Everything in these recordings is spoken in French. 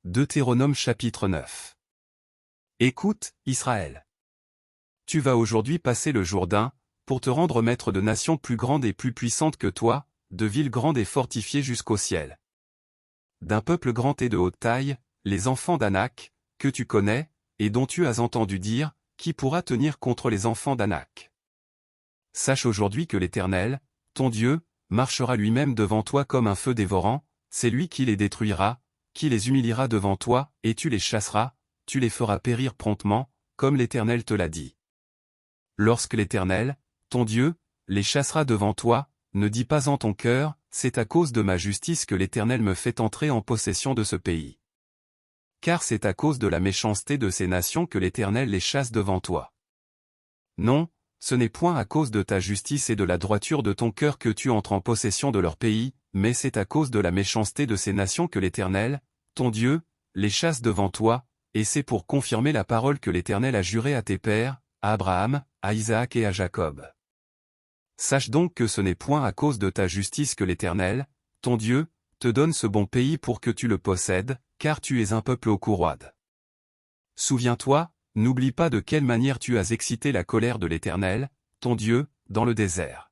Deutéronome chapitre 9. Écoute, Israël. Tu vas aujourd'hui passer le Jourdain, pour te rendre maître de nations plus grandes et plus puissantes que toi, de villes grandes et fortifiées jusqu'au ciel. D'un peuple grand et de haute taille, les enfants d'Anak, que tu connais, et dont tu as entendu dire, qui pourra tenir contre les enfants d'Anak. Sache aujourd'hui que l'Éternel, ton Dieu, marchera lui-même devant toi comme un feu dévorant, c'est lui qui les détruira, qui les humiliera devant toi, et tu les chasseras, tu les feras périr promptement, comme l'Éternel te l'a dit. Lorsque l'Éternel, ton Dieu, les chassera devant toi, ne dis pas en ton cœur, c'est à cause de ma justice que l'Éternel me fait entrer en possession de ce pays. Car c'est à cause de la méchanceté de ces nations que l'Éternel les chasse devant toi. Non, ce n'est point à cause de ta justice et de la droiture de ton cœur que tu entres en possession de leur pays, mais c'est à cause de la méchanceté de ces nations que l'Éternel, ton Dieu, les chasse devant toi, et c'est pour confirmer la parole que l'Éternel a jurée à tes pères, à Abraham, à Isaac et à Jacob. Sache donc que ce n'est point à cause de ta justice que l'Éternel, ton Dieu, te donne ce bon pays pour que tu le possèdes, car tu es un peuple au cou roide. Souviens-toi, n'oublie pas de quelle manière tu as excité la colère de l'Éternel, ton Dieu, dans le désert.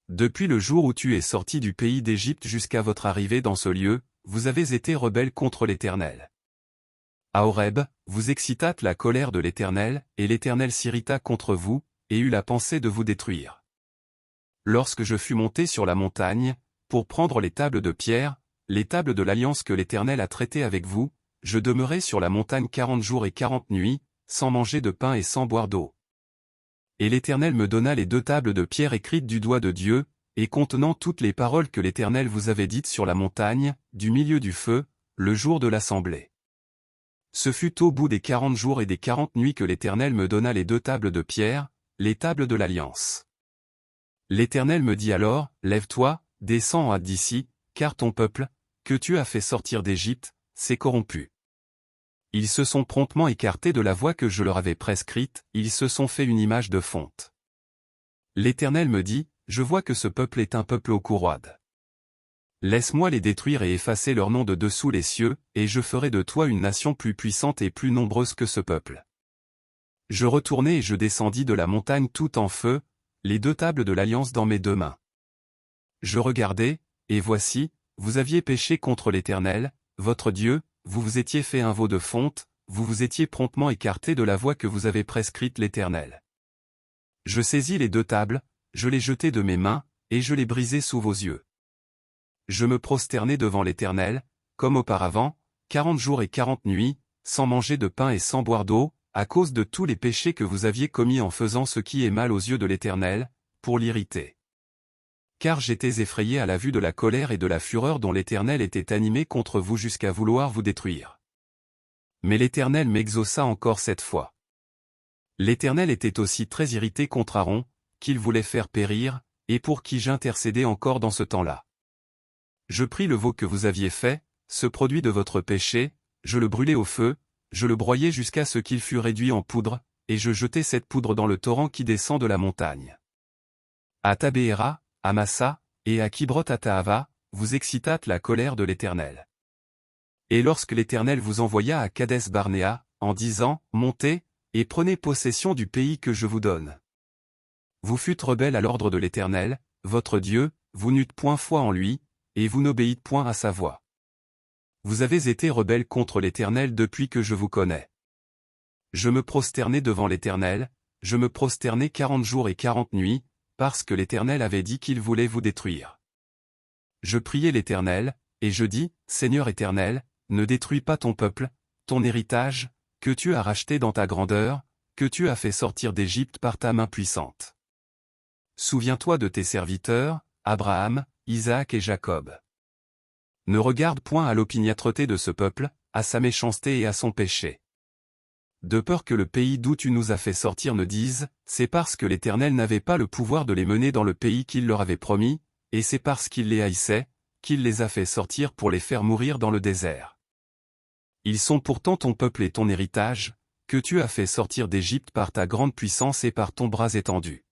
Depuis le jour où tu es sorti du pays d'Égypte jusqu'à votre arrivée dans ce lieu, vous avez été rebelles contre l'Éternel. À Horeb, vous excitâtes la colère de l'Éternel, et l'Éternel s'irrita contre vous, et eut la pensée de vous détruire. Lorsque je fus monté sur la montagne, pour prendre les tables de pierre, les tables de l'alliance que l'Éternel a traitées avec vous, je demeurai sur la montagne 40 jours et 40 nuits, sans manger de pain et sans boire d'eau. Et l'Éternel me donna les 2 tables de pierre écrites du doigt de Dieu, et contenant toutes les paroles que l'Éternel vous avait dites sur la montagne, du milieu du feu, le jour de l'assemblée. Ce fut au bout des 40 jours et des 40 nuits que l'Éternel me donna les 2 tables de pierre, les tables de l'Alliance. L'Éternel me dit alors, lève-toi, descends en hâte d'ici, car ton peuple, que tu as fait sortir d'Égypte, s'est corrompu. Ils se sont promptement écartés de la voie que je leur avais prescrite, ils se sont fait une image de fonte. L'Éternel me dit, je vois que ce peuple est un peuple au cou roide. Laisse-moi les détruire et effacer leur nom de dessous les cieux, et je ferai de toi une nation plus puissante et plus nombreuse que ce peuple. Je retournai et je descendis de la montagne tout en feu, les 2 tables de l'alliance dans mes 2 mains. Je regardai, et voici, vous aviez péché contre l'Éternel, votre Dieu, vous vous étiez fait un veau de fonte, vous vous étiez promptement écarté de la voie que vous avez prescrite l'Éternel. Je saisis les 2 tables, je les jetai de mes mains, et je les brisai sous vos yeux. Je me prosternai devant l'Éternel, comme auparavant, 40 jours et 40 nuits, sans manger de pain et sans boire d'eau, à cause de tous les péchés que vous aviez commis en faisant ce qui est mal aux yeux de l'Éternel, pour l'irriter. Car j'étais effrayé à la vue de la colère et de la fureur dont l'Éternel était animé contre vous jusqu'à vouloir vous détruire. Mais l'Éternel m'exauça encore cette fois. L'Éternel était aussi très irrité contre Aaron, qu'il voulait faire périr, et pour qui j'intercédais encore dans ce temps-là. Je pris le veau que vous aviez fait, ce produit de votre péché, je le brûlai au feu, je le broyai jusqu'à ce qu'il fût réduit en poudre, et je jetai cette poudre dans le torrent qui descend de la montagne. À Tabéhéra, à Massa, et à Kibroth-Hattaava, vous excitâtes la colère de l'Éternel. Et lorsque l'Éternel vous envoya à Kadès-Barnéa, en disant, montez, et prenez possession du pays que je vous donne. Vous fûtes rebelles à l'ordre de l'Éternel, votre Dieu, vous n'eûtes point foi en lui, et vous n'obéîtes point à sa voix. Vous avez été rebelles contre l'Éternel depuis que je vous connais. Je me prosternai devant l'Éternel, je me prosternai 40 jours et 40 nuits, parce que l'Éternel avait dit qu'il voulait vous détruire. Je priai l'Éternel, et je dis, Seigneur Éternel, ne détruis pas ton peuple, ton héritage, que tu as racheté dans ta grandeur, que tu as fait sortir d'Égypte par ta main puissante. Souviens-toi de tes serviteurs, Abraham, Isaac et Jacob. Ne regarde point à l'opiniâtreté de ce peuple, à sa méchanceté et à son péché. De peur que le pays d'où tu nous as fait sortir ne dise, c'est parce que l'Éternel n'avait pas le pouvoir de les mener dans le pays qu'il leur avait promis, et c'est parce qu'il les haïssait, qu'il les a fait sortir pour les faire mourir dans le désert. Ils sont pourtant ton peuple et ton héritage, que tu as fait sortir d'Égypte par ta grande puissance et par ton bras étendu.